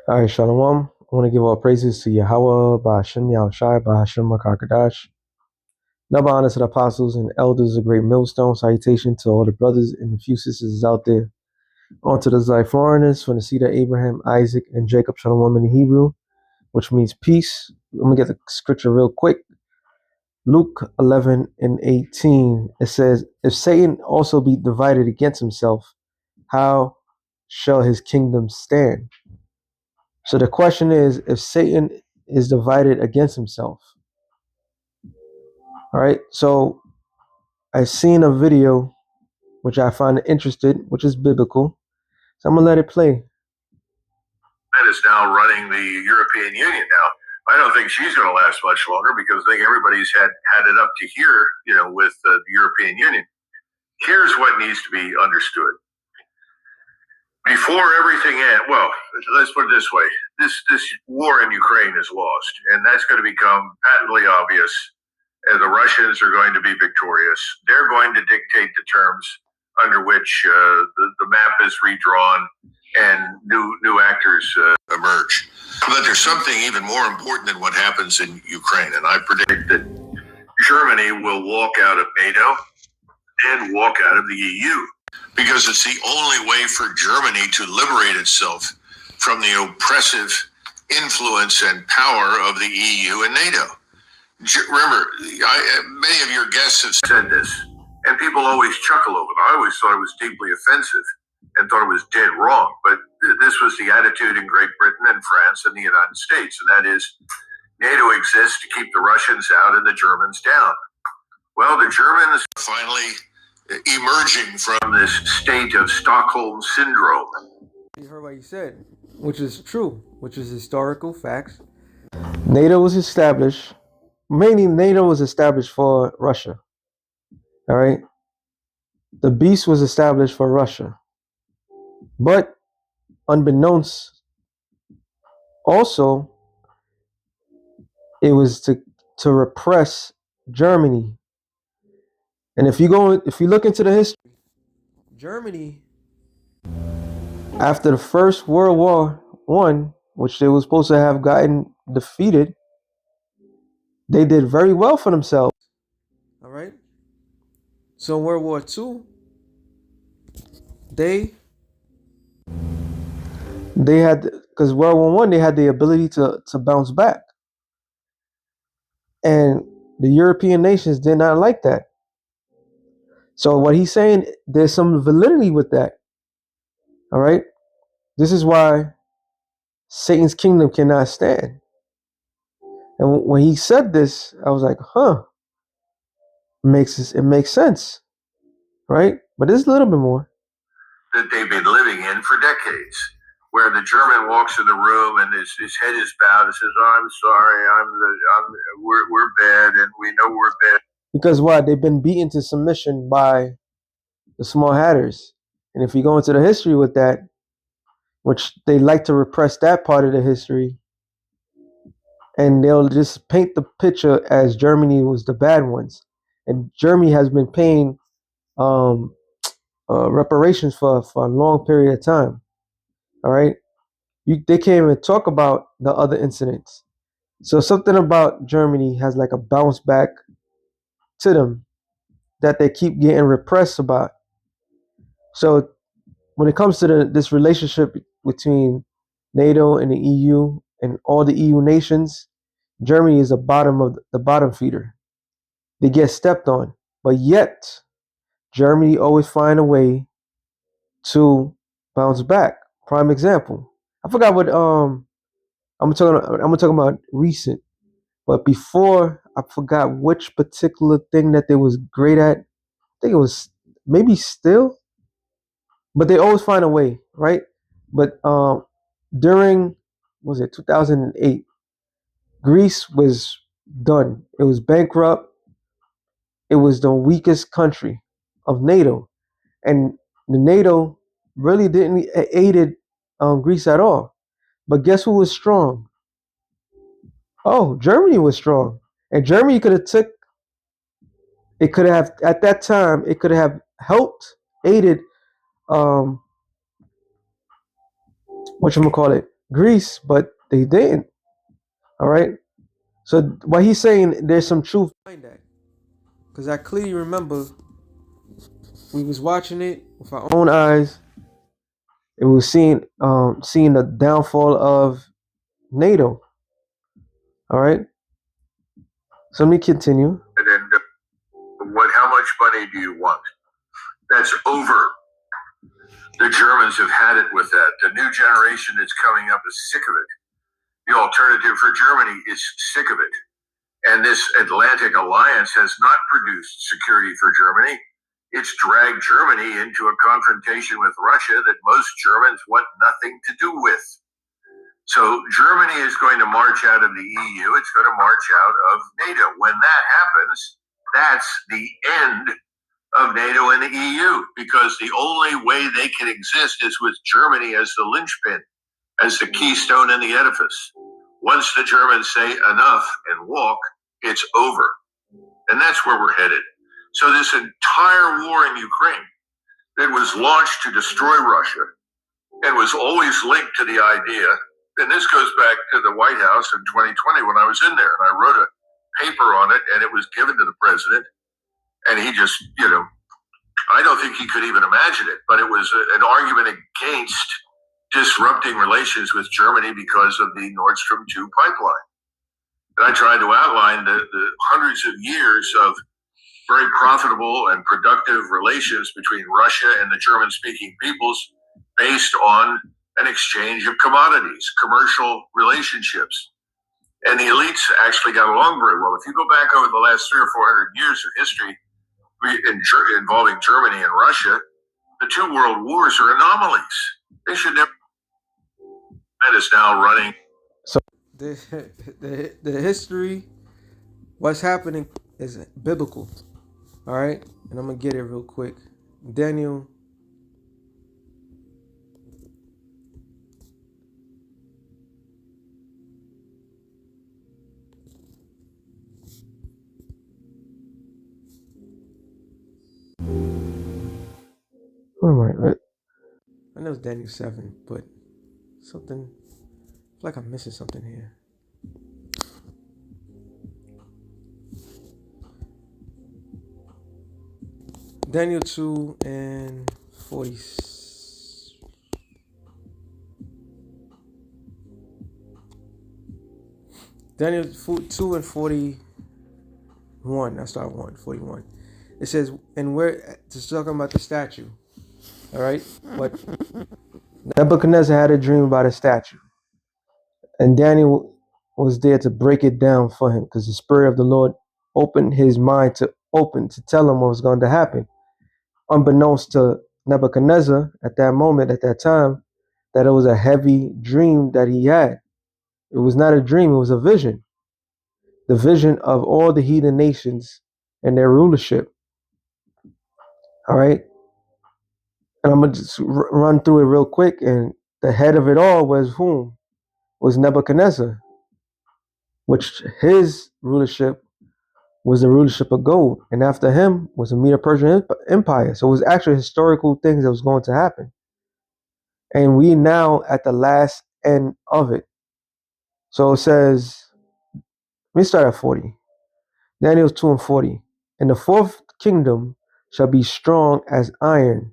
All right, Shalom. I want to give all praises to Yahweh, Ba'ashem Yahushai, Ba'ashem Rakakadash. Double honor to the apostles and elders of Great Millstone. Salutation to all the brothers and a few sisters out there. On to the Zai foreigners from the seed of Abraham, Isaac, and Jacob, Shalom in Hebrew, which means peace. Let me get the scripture real quick. Luke 11 and 18. It says, if Satan also be divided against himself, how shall his kingdom stand? So the question is, if Satan is divided against himself, all right? So I've seen a video which I find interested, which is biblical. So I'm gonna let it play. That is now running the European Union now. I don't think she's going to last much longer because I think everybody's had it up to here, with the European Union. Here's what needs to be understood. Before everything ends, well, let's put it this way. This war in Ukraine is lost, and that's going to become patently obvious. And the Russians are going to be victorious. They're going to dictate the terms under which the map is redrawn and new actors emerge. But there's something even more important than what happens in Ukraine, and I predict that Germany will walk out of NATO and walk out of the EU, because it's the only way for Germany to liberate itself from the oppressive influence and power of the EU and NATO. Remember, many of your guests have said this, and people always chuckle over it. I always thought it was deeply offensive and thought it was dead wrong, but this was the attitude in Great Britain and France and the United States, and that is NATO exists to keep the Russians out and the Germans down. Well, the Germans are finally emerging from this state of Stockholm syndrome. You heard what you said, which is true, which is historical facts. NATO was established, mainly NATO was established for Russia. All right. The beast was established for Russia. But unbeknownst, also, it was to repress Germany. And if you look into the history, Germany, after the First World War I, which they were supposed to have gotten defeated, they did very well for themselves. All right. So in World War II, they had, because World War I, they had the ability to bounce back. And the European nations did not like that. So what he's saying, there's some validity with that. All right. This is why Satan's kingdom cannot stand. And when he said this, I was like, it makes sense. Right? But there's a little bit more. That they've been living in for decades, where the German walks in the room and his head is bowed and says, "Oh, I'm sorry, we're bad, and we know we're bad." Because what? They've been beaten to submission by the small hatters. And if you go into the history with that, which they like to repress that part of the history, and they'll just paint the picture as Germany was the bad ones. And Germany has been paying reparations for a long period of time. All right. They can't even talk about the other incidents. So something about Germany has like a bounce back to them that they keep getting repressed about. So when it comes to this relationship between NATO and the EU and all the EU nations, Germany is the bottom feeder. They get stepped on, but yet Germany always find a way to bounce back. Prime example. I forgot what I'm talking about recent, but before I forgot which particular thing that they was great at. I think it was maybe still, but they always find a way, right? But during, was it 2008, Greece was done. It was bankrupt. It was the weakest country of NATO, and the NATO really didn't aided Greece at all. But guess who was strong? Oh, Germany was strong, and Germany could have took. It could have at that time. It could have helped, aided. What you call it? Greece, but they didn't. All right. So what he's saying, there's some truth behind that, because I clearly remember we was watching it with our own eyes. It was seeing the downfall of NATO. All right. So let me continue. And then how much money do you want? That's over. The Germans have had it with that. The new generation that's coming up is sick of it. The alternative for Germany is sick of it. And this Atlantic alliance has not produced security for Germany. It's dragged Germany into a confrontation with Russia that most Germans want nothing to do with. So Germany is going to march out of the EU. It's going to march out of NATO. When that happens, that's the end of NATO and the EU, because the only way they can exist is with Germany as the linchpin, as the keystone in the edifice. Once the Germans say enough and walk, it's over. And that's where we're headed. So this entire war in Ukraine that was launched to destroy Russia and was always linked to the idea, and this goes back to the White House in 2020 when I was in there, and I wrote a paper on it, and it was given to the president, and he just, I don't think he could even imagine it, but it was an argument against disrupting relations with Germany because of the Nord Stream 2 pipeline. And I tried to outline the hundreds of years of very profitable and productive relations between Russia and the German-speaking peoples based on an exchange of commodities, commercial relationships. And the elites actually got along very well. If you go back over the last 300 or 400 years of history involving Germany and Russia, the two world wars are anomalies. They should never. That is now running. So the history, what's happening is biblical. All right, and I'm gonna get it real quick. Daniel. Where am I? I know it's Daniel 7, but something. I feel like I'm missing something here. Daniel 2 and 40. Daniel 2 and 41. I start 41. It says, and we're just talking about the statue. All right, but Nebuchadnezzar had a dream about a statue, and Daniel was there to break it down for him, because the Spirit of the Lord opened his mind to tell him what was going to happen, unbeknownst to Nebuchadnezzar at that moment, at that time, that it was a heavy dream that he had. It was not a dream, it was a vision. The vision of all the heathen nations and their rulership. All right. And I'm going to just run through it real quick. And the head of it all was whom? Was Nebuchadnezzar, which his rulership was the rulership of gold. And after him was the Medo-Persian Empire. So it was actually historical things that was going to happen. And we now at the last end of it. So it says, let me start at 40. Daniel 2 and 40. And the fourth kingdom shall be strong as iron,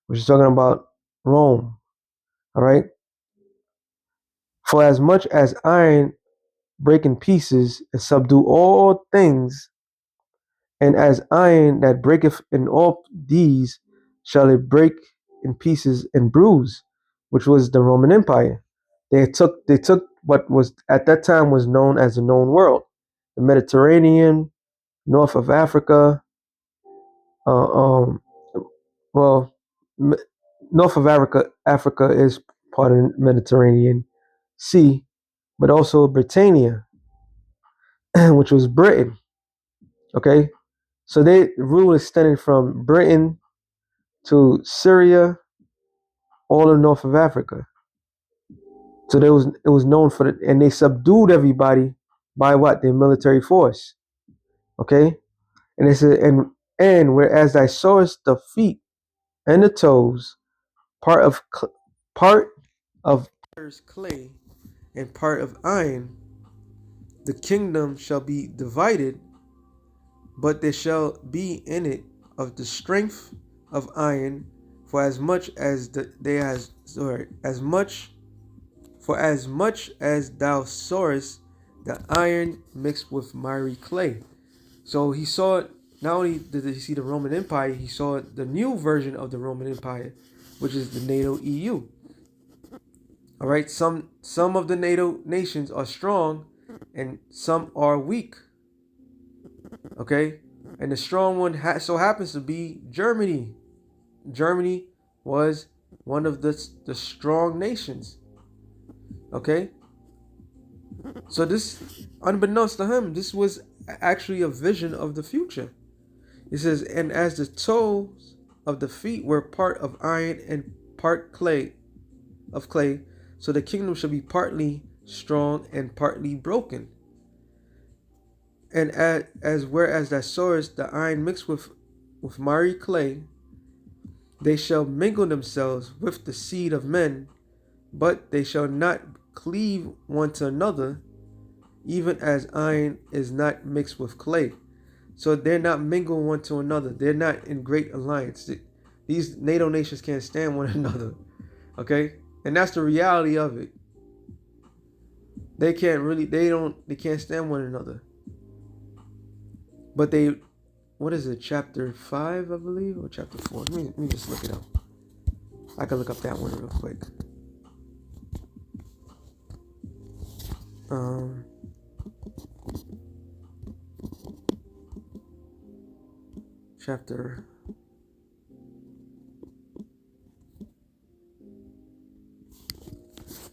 which is talking about Rome. All right. For as much as iron break in pieces and subdue all things, and as iron that breaketh in all these, shall it break in pieces and bruise, which was the Roman Empire. They took what was at that time was known as the known world, the Mediterranean, north of Africa, well, north of Africa is part of the Mediterranean Sea, but also Britannia, which was Britain. Okay, so they rule extended from Britain to Syria, all in north of Africa. So it was known for it, and they subdued everybody by what? Their military force. Okay, and they said, and whereas thy sawest the feet and the toes, part of clay and part of iron, the kingdom shall be divided, but there shall be in it of the strength of iron, for as much as as much as thou sawest the iron mixed with miry clay. So he saw, not only did he see the Roman Empire, he saw the new version of the Roman Empire, which is the NATO EU. All right, some of the NATO nations are strong, and some are weak. Okay, and the strong one so happens to be Germany. Germany was one of the strong nations. Okay, so this, unbeknownst to him, this was actually a vision of the future. It says, and as the toes of the feet were part of iron and part clay, so the kingdom shall be partly strong and partly broken. And as whereas that sawest the iron mixed with miry clay, they shall mingle themselves with the seed of men, but they shall not cleave one to another, even as iron is not mixed with clay. So they're not mingling one to another. They're not in great alliance. These NATO nations can't stand one another. Okay? And that's the reality of it. They can't stand one another. But what is it, chapter 5, I believe, or chapter 4? Let me just look it up. I can look up that one real quick. Chapter.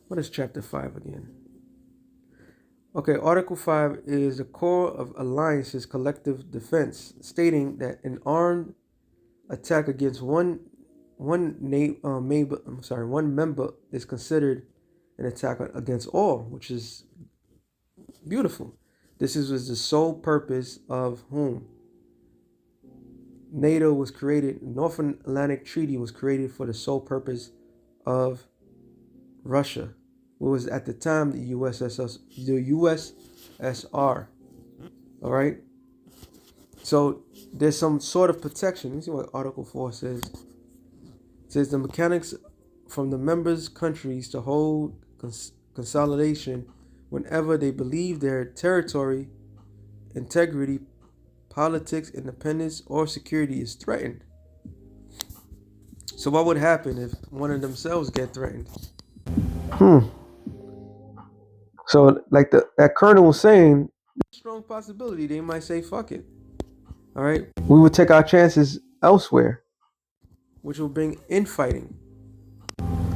What is chapter 5 again? Okay, Article 5 is the core of alliances collective defense, stating that an armed attack against one member is considered an attack against all, which is beautiful. This was the sole purpose of whom? NATO was created. North Atlantic Treaty was created for the sole purpose of Russia, who was at the time the USSR. All right. So there's some sort of protection. Let me see what Article 4 says. It says the mechanics from the members' countries to hold consolidation whenever they believe their territory, integrity, politics, independence, or security is threatened. So what would happen if one of themselves get threatened? So like that colonel was saying, strong possibility they might say fuck it. All right, we would take our chances elsewhere, which will bring infighting.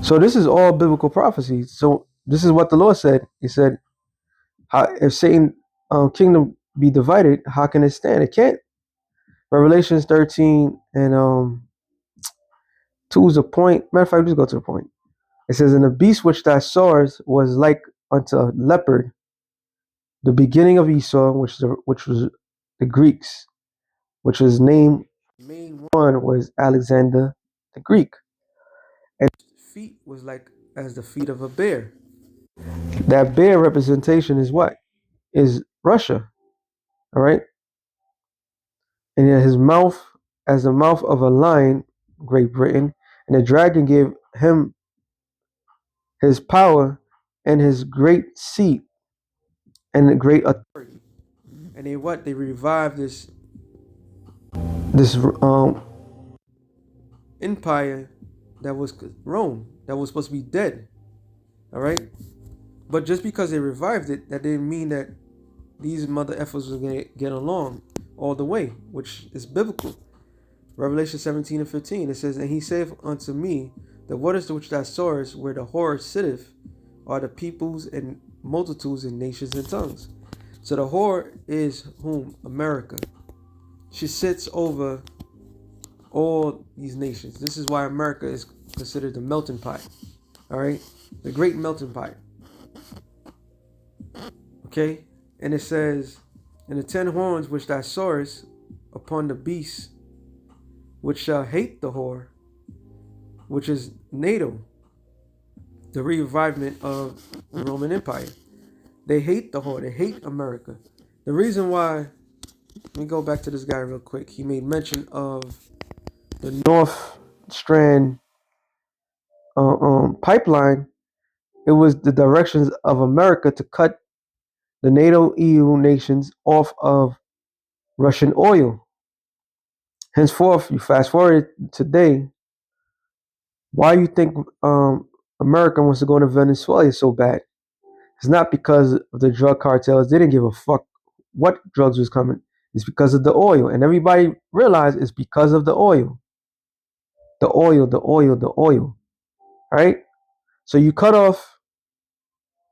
So this is all biblical prophecy. So this is what the Lord said. He said, if Satan kingdom be divided, how can it stand? It can't. Revelations 13 and 2 is a point. Matter of fact, just go to the point. It says, and the beast which thou sawest was like unto a leopard, the beginning of Esau, which was the Greeks, which was named, main one was Alexander the Greek, and his feet was like as the feet of a bear. That bear representation is what? Is Russia. All right. And his mouth as the mouth of a lion, Great Britain, and the dragon gave him his power and his great seat and the great authority. And they revived this empire that was Rome, that was supposed to be dead. All right. But just because they revived it, that didn't mean that these mother effers were going to get along all the way, which is biblical. Revelation 17 and 15, it says, and he saith unto me, the waters which thou sawest, where the whore sitteth, are the peoples and multitudes and nations and tongues. So the whore is whom? America. She sits over all these nations. This is why America is considered the melting pot. All right? The great melting pot. Okay? And it says, and the 10 horns which thou sawest upon the beast, which shall hate the whore, which is NATO. the revivement of the Roman Empire. They hate the whore. They hate America. The reason why, let me go back to this guy real quick. He made mention of the North Strand pipeline. It was the directions of America to cut the NATO EU nations off of Russian oil. Henceforth, you fast forward today, why you think America wants to go to Venezuela so bad? It's not because of the drug cartels. They didn't give a fuck what drugs was coming. It's because of the oil. And everybody realized it's because of the oil. The oil, the oil, the oil. Right? So you cut off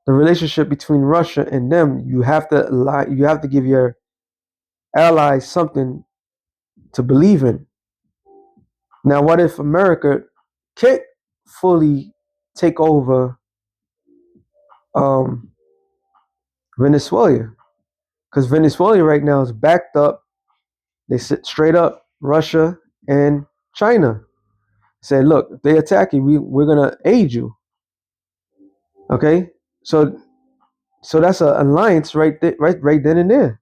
the relationship between Russia and them. You have to give your allies something to believe in. Now, what if America can't fully take over um, Venezuela? Because Venezuela right now is backed up. They sit straight up Russia and China. Say, look, if they attack you, we're gonna aid you. Okay, so that's an alliance right then and there,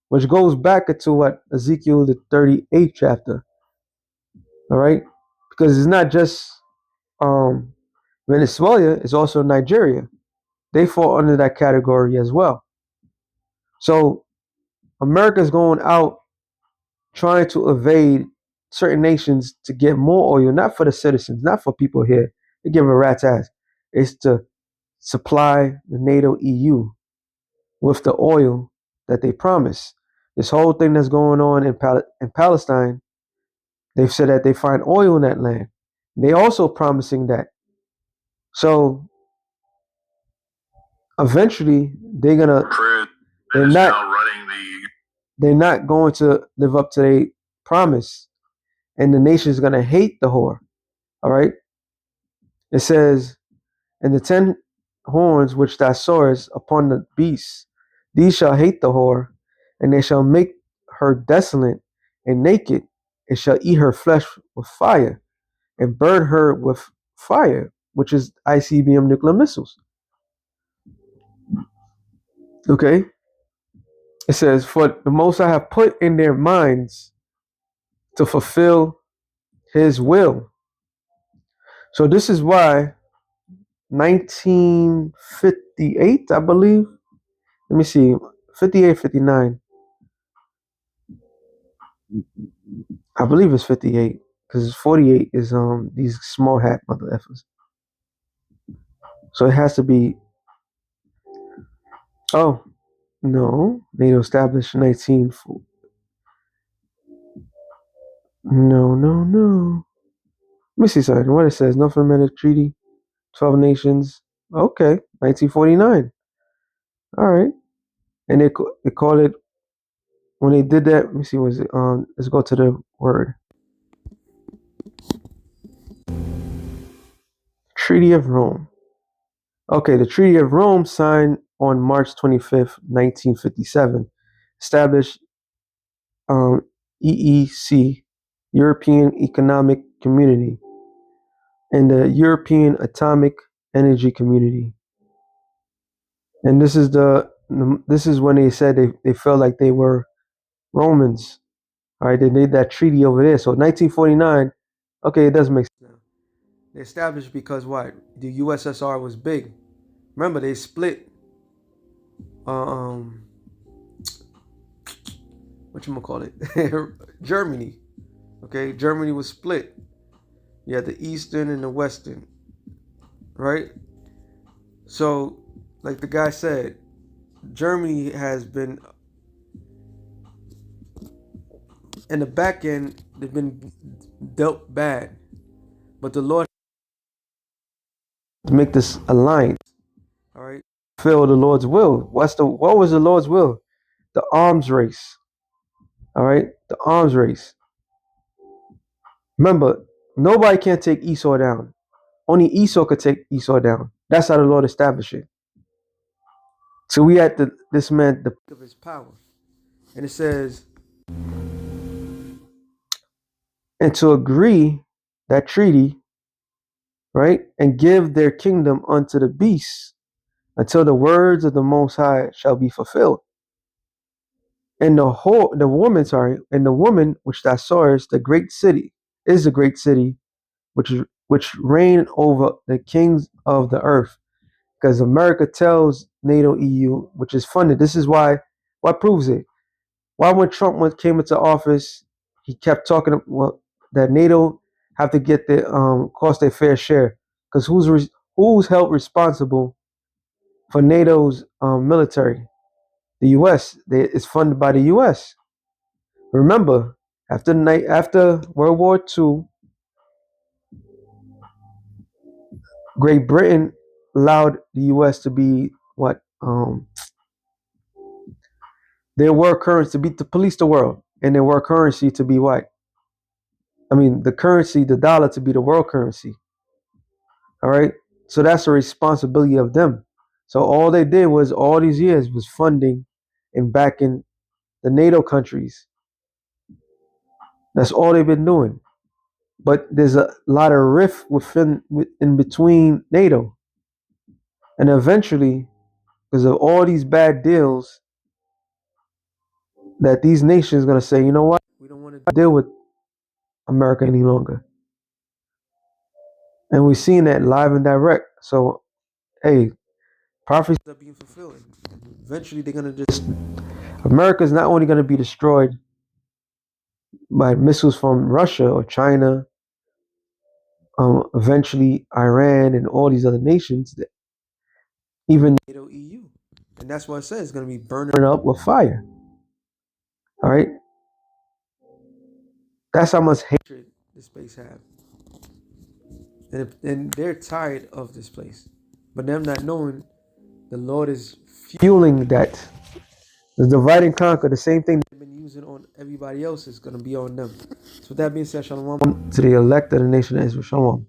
which goes back into what Ezekiel the 38th chapter. All right, because it's not just um, Venezuela; it's also Nigeria. They fall under that category as well. So America's going out trying to evade certain nations to get more oil, not for the citizens, not for people here. They give a rat's ass. It's to supply the NATO EU with the oil that they promise. This whole thing that's going on in Palestine, they've said that they find oil in that land. They also promising that. So eventually they're not they're not going to live up to their promise, and the nation's gonna hate the whore. All right. It says, and the 10 horns which thou sawest upon the beast, these shall hate the whore, and they shall make her desolate and naked, and shall eat her flesh with fire, and burn her with fire, which is ICBM nuclear missiles. Okay? It says, for the Most I have put in their minds to fulfill his will. So this is why 1958, I believe. Let me see, 58, 59. I believe it's 58 because 48 is these small hat mother effers. So it has to be. Oh no, NATO established 19. No, no, no. Let me see something. What it says: North Atlantic Treaty, 12 nations. Okay, 1949. All right, and they call it when they did that. Let me see. Was it Let's go to the word. Treaty of Rome. Okay, the Treaty of Rome, signed on March 25th, 1957, established EEC, European Economic Community, and the European Atomic Energy Community. And this is when they said they felt like they were Romans. All right, they made that treaty over there. So 1949, okay, it does make sense. They established because what? The USSR was big. Remember, they split. Um, what you gonna call it? Germany. Okay, Germany was split. You had the Eastern and the Western, right? So, like the guy said, Germany has been in the back end. They've been dealt bad, but the Lord to make this alliance. All right, fulfill the Lord's will. What was the Lord's will? The arms race. All right, the arms race. Remember, nobody can take Esau down. Only Esau could take Esau down. That's how the Lord established it. So we had this man the of his power, and it says, and to agree that treaty, right? And give their kingdom unto the beast until the words of the Most High shall be fulfilled. And and the woman which thou sawest, the great city, is the great city which reign over the kings of the earth. Because America tells NATO EU, which is funded. This is why. What proves it? Why when Trump came into office, he kept talking that NATO have to get the cost their fair share. Because who's held responsible for NATO's military? The U.S. It's funded by the U.S. Remember, after World War II, Great Britain allowed the U.S. to be what their world currency to police the world, and their world currency to be what? I mean, the currency, the dollar, to be the world currency. All right, so that's a responsibility of them. So all they did was all these years was funding and backing the NATO countries. That's all they've been doing. But there's a lot of rift in between NATO, and eventually, because of all these bad deals, that these nations are gonna say, you know what, we don't want to deal with America any longer, and we're seeing that live and direct. So, hey, prophecies are being fulfilled. Eventually, they're gonna just America's not only gonna be destroyed by missiles from Russia or China, eventually Iran and all these other nations, even NATO EU, and that's what it says it's gonna be burning up with fire. All right, that's how much hatred this place have, and they're tired of this place, but them not knowing the Lord is fueling that. The divide and conquer, the same thing they've been using on everybody else is going to be on them. So with that being said, shalom to the elect of the nation of Israel. Shalom.